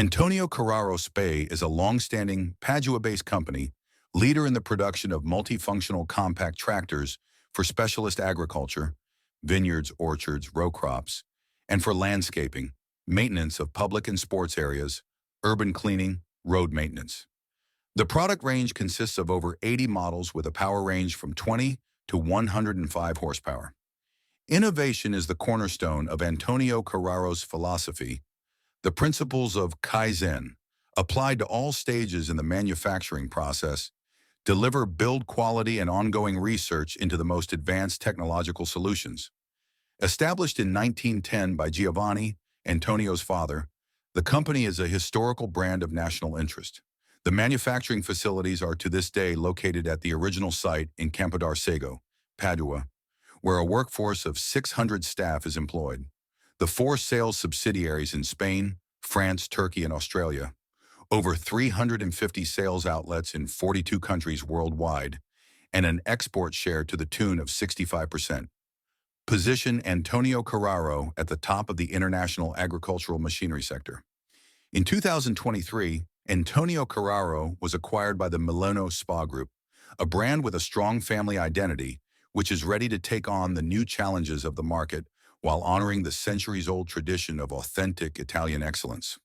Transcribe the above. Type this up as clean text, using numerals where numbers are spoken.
Antonio Carraro SPA is a long-standing Padua-based company, leader in the production of multifunctional compact tractors for specialist agriculture, vineyards, orchards, row crops, and for landscaping, maintenance of public and sports areas, urban cleaning, road maintenance. The product range consists of over 80 models with a power range from 20 to 105 horsepower. Innovation is the cornerstone of Antonio Carraro's philosophy. The principles of kaizen, applied to all stages in the manufacturing process, deliver build quality and ongoing research into the most advanced technological solutions. Established in 1910 by Giovanni, Antonio's father, the company is a historical brand of national interest. The manufacturing facilities are to this day located at the original site in Campodarsego, Padua, where a workforce of 600 staff is employed. The 4 sales subsidiaries in Spain, France, Turkey, and Australia, over 350 sales outlets in 42 countries worldwide, and an export share to the tune of 65%. Position Antonio Carraro at the top of the international agricultural machinery sector. In 2023, Antonio Carraro was acquired by the Milano Spa Group, a brand with a strong family identity, which is ready to take on the new challenges of the market while honoring the centuries-old tradition of authentic Italian excellence.